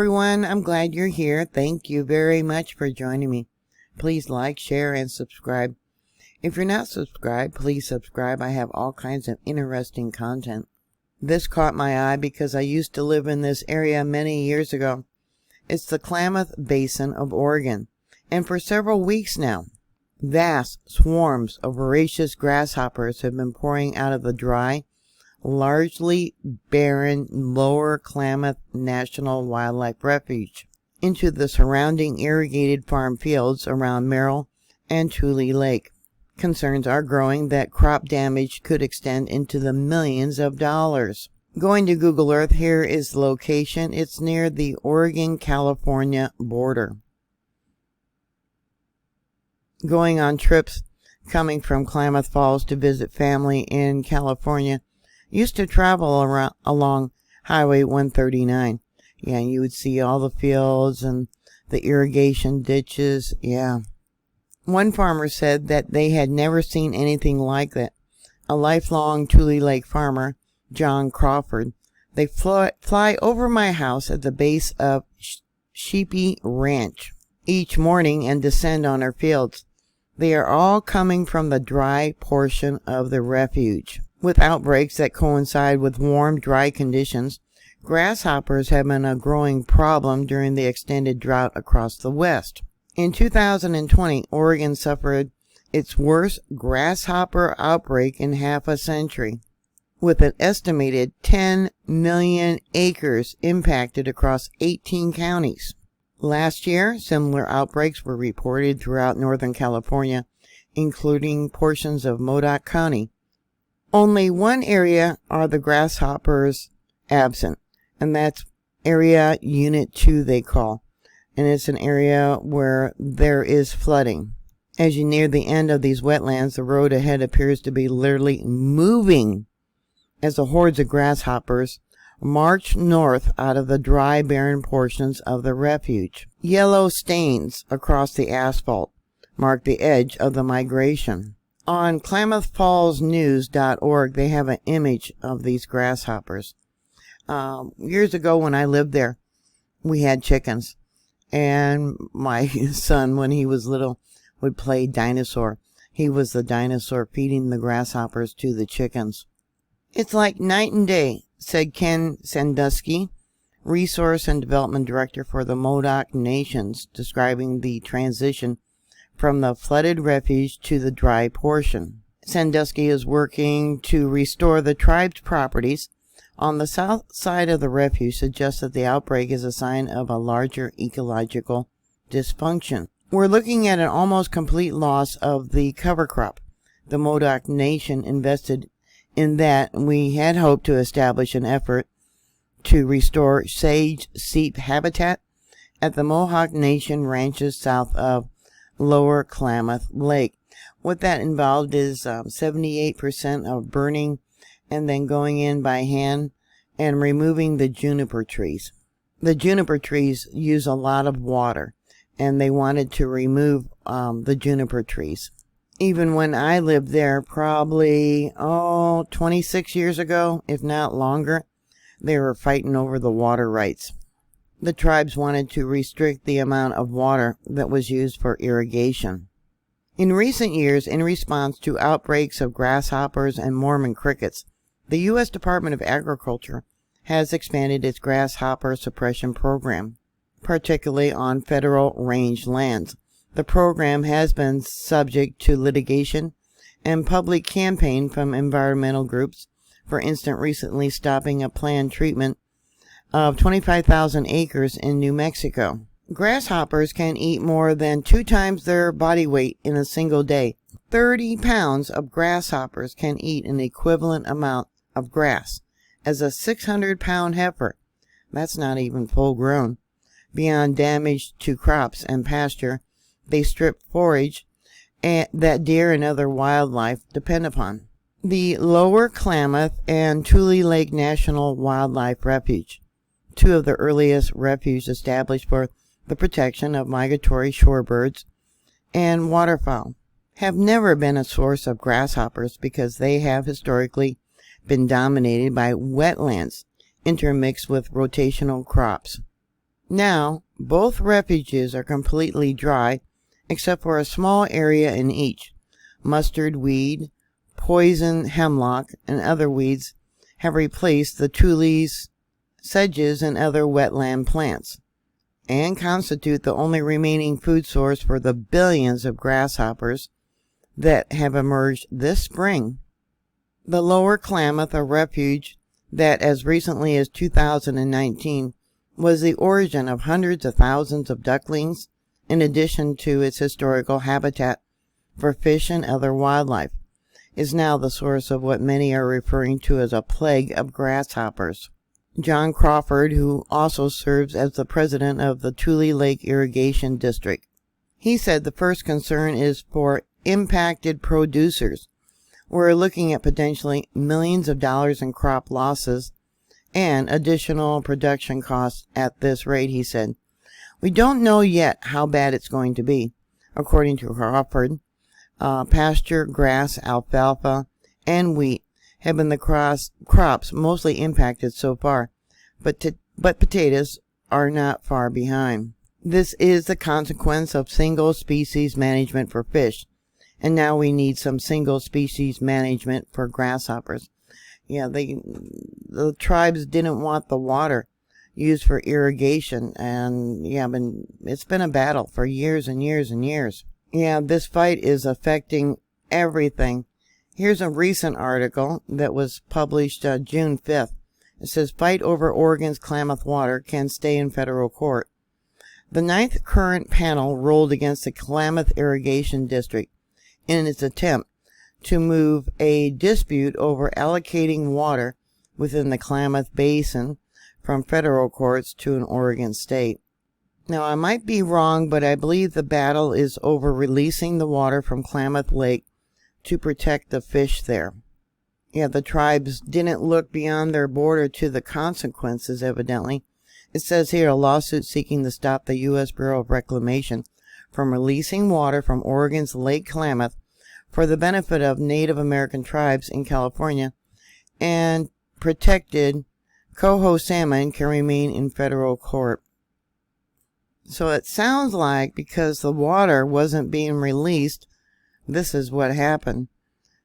everyone. I'm glad you're here. Thank you very much for joining me. Please like, share, and subscribe. If you're not subscribed, please subscribe. I have all kinds of interesting content. This caught my eye because I used to live in this area many years ago. It's the Klamath Basin of Oregon, and for several weeks now, vast swarms of voracious grasshoppers have been pouring out of the dry, largely barren Lower Klamath National Wildlife Refuge into the surrounding irrigated farm fields around Merrill and Tule Lake. Concerns are growing that crop damage could extend into the millions of dollars. Going to Google Earth, here is the location. It's near the Oregon-California border. Going on trips coming from Klamath Falls to visit family in California used to travel along Highway 139. Yeah, and you would see all the fields and the irrigation ditches. Yeah. One farmer said that they had never seen anything like that. A lifelong Tule Lake farmer, John Crawford, they fly over my house at the base of Sheepy Ranch each morning and descend on our fields. They are all coming from the dry portion of the refuge. With outbreaks that coincide with warm, dry conditions, grasshoppers have been a growing problem during the extended drought across the West. In 2020, Oregon suffered its worst grasshopper outbreak in half a century, with an estimated 10 million acres impacted across 18 counties. Last year, similar outbreaks were reported throughout Northern California, including portions of Modoc County. Only one area are the grasshoppers absent, and that's Area Unit 2 they call. And it's an area where there is flooding. As you near the end of these wetlands, the road ahead appears to be literally moving as the hordes of grasshoppers march north out of the dry, barren portions of the refuge. Yellow stains across the asphalt mark the edge of the migration. On KlamathFallsNews.org, they have an image of these grasshoppers. Years ago when I lived there, we had chickens. And my son, when he was little, would play dinosaur. He was the dinosaur feeding the grasshoppers to the chickens. It's like night and day, said Ken Sandusky, Resource and Development Director for the Modoc Nations, describing the transition from the flooded refuge to the dry portion. Sandusky is working to restore the tribe's properties on the south side of the refuge, suggests that the outbreak is a sign of a larger ecological dysfunction. We're looking at an almost complete loss of the cover crop. The Modoc Nation invested in that. We had hoped to establish an effort to restore sage seep habitat at the Mohawk Nation ranches south of Lower Klamath Lake. What that involved is 78% of burning and then going in by hand and removing the juniper trees. The juniper trees use a lot of water, and they wanted to remove the juniper trees. Even when I lived there, probably 26 years ago, if not longer, they were fighting over the water rights. The tribes wanted to restrict the amount of water that was used for irrigation. In recent years, in response to outbreaks of grasshoppers and Mormon crickets, the U.S. Department of Agriculture has expanded its grasshopper suppression program, particularly on federal range lands. The program has been subject to litigation and public campaign from environmental groups, for instance, recently stopping a planned treatment of 25,000 acres in New Mexico. Grasshoppers can eat more than 2 times their body weight in a single day. 30 pounds of grasshoppers can eat an equivalent amount of grass as a 600-pound heifer. That's not even full grown. Beyond damage to crops and pasture, they strip forage that deer and other wildlife depend upon. The Lower Klamath and Tule Lake National Wildlife Refuge, 2 of the earliest refuges established for the protection of migratory shorebirds and waterfowl, have never been a source of grasshoppers because they have historically been dominated by wetlands intermixed with rotational crops. Now, both refuges are completely dry, except for a small area in each. Mustard weed, poison hemlock, and other weeds have replaced the tules, sedges, and other wetland plants, and constitute the only remaining food source for the billions of grasshoppers that have emerged this spring. The Lower Klamath, a refuge that as recently as 2019 was the origin of hundreds of thousands of ducklings, in addition to its historical habitat for fish and other wildlife, is now the source of what many are referring to as a plague of grasshoppers. John Crawford, who also serves as the president of the Tule Lake Irrigation District, he said the first concern is for impacted producers. We're looking at potentially millions of dollars in crop losses and additional production costs at this rate, he said. We don't know yet how bad it's going to be. According to Crawford, pasture, grass, alfalfa, and wheat have been the crops mostly impacted so far, but potatoes are not far behind. This is the consequence of single species management for fish, and now we need some single species management for grasshoppers. Yeah, the tribes didn't want the water used for irrigation, and it's been a battle for years and years and years. Yeah, this fight is affecting everything. Here's a recent article that was published June 5th. It says, fight over Oregon's Klamath water can stay in federal court. The ninth current panel ruled against the Klamath Irrigation District in its attempt to move a dispute over allocating water within the Klamath Basin from federal courts to an Oregon state. Now, I might be wrong, but I believe the battle is over releasing the water from Klamath Lake to protect the fish there. Yeah, the tribes didn't look beyond their border to the consequences, evidently. It says here, a lawsuit seeking to stop the U.S. Bureau of Reclamation from releasing water from Oregon's Lake Klamath for the benefit of Native American tribes in California and protected coho salmon can remain in federal court. So it sounds like because the water wasn't being released, this is what happened.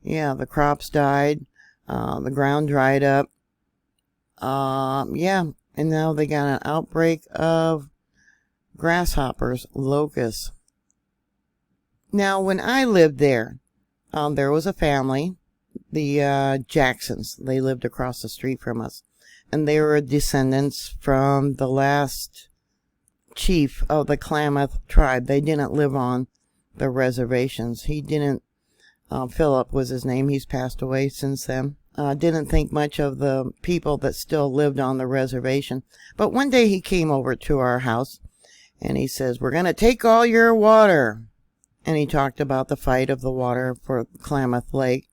Yeah, the crops died, the ground dried up. And now they got an outbreak of grasshoppers, locusts. Now, when I lived there was a family, the Jacksons. They lived across the street from us, and they were descendants from the last chief of the Klamath tribe. They didn't live on the reservations. He didn't, Philip was his name. He's passed away since then. Didn't think much of the people that still lived on the reservation. But one day he came over to our house and he says, we're going to take all your water. And he talked about the fight of the water for Klamath Lake.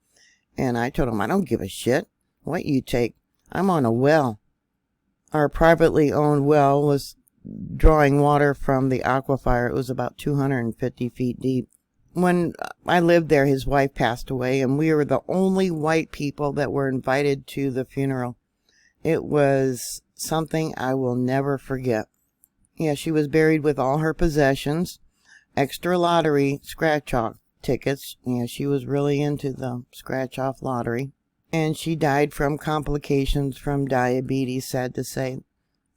And I told him, I don't give a shit what you take. I'm on a well. Our privately owned well was drawing water from the aquifer. It was about 250 feet deep. When I lived there, his wife passed away, and we were the only white people that were invited to the funeral. It was something I will never forget. Yeah, she was buried with all her possessions, extra lottery scratch-off tickets. Yeah, she was really into the scratch-off lottery. And she died from complications from diabetes, sad to say.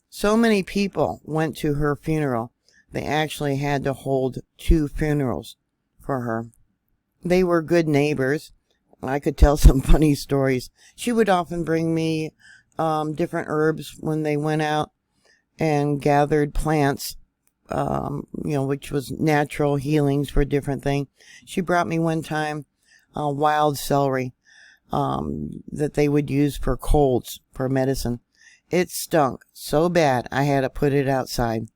So many people went to her funeral, they actually had to hold 2 funerals for her. They were good neighbors. I could tell some funny stories. She would often bring me different herbs when they went out and gathered plants, which was natural healings for different things. She brought me one time wild celery that they would use for colds, for medicine. It stunk so bad I had to put it outside.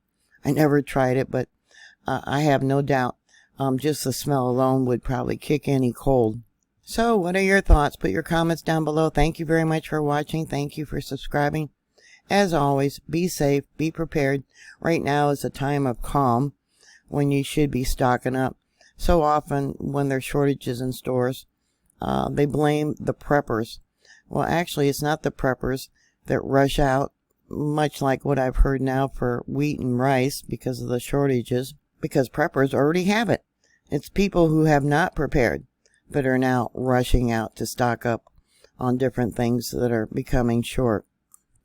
I never tried it, but I have no doubt just the smell alone would probably kick any cold. So what are your thoughts? Put your comments down below. Thank you very much for watching. Thank you for subscribing. As always, be safe, be prepared. Right now is a time of calm when you should be stocking up. So often when there's shortages in stores, they blame the preppers. Well, actually, it's not the preppers that rush out much like what I've heard now for wheat and rice because of the shortages, because preppers already have it. It's people who have not prepared but are now rushing out to stock up on different things that are becoming short.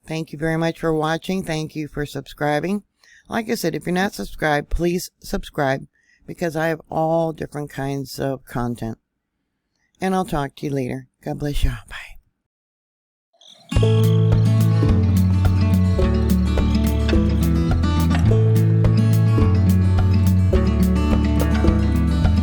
Thank you very much for watching. Thank you for subscribing. Like I said, if you're not subscribed, please subscribe because I have all different kinds of content. And I'll talk to you later. God bless you. Bye.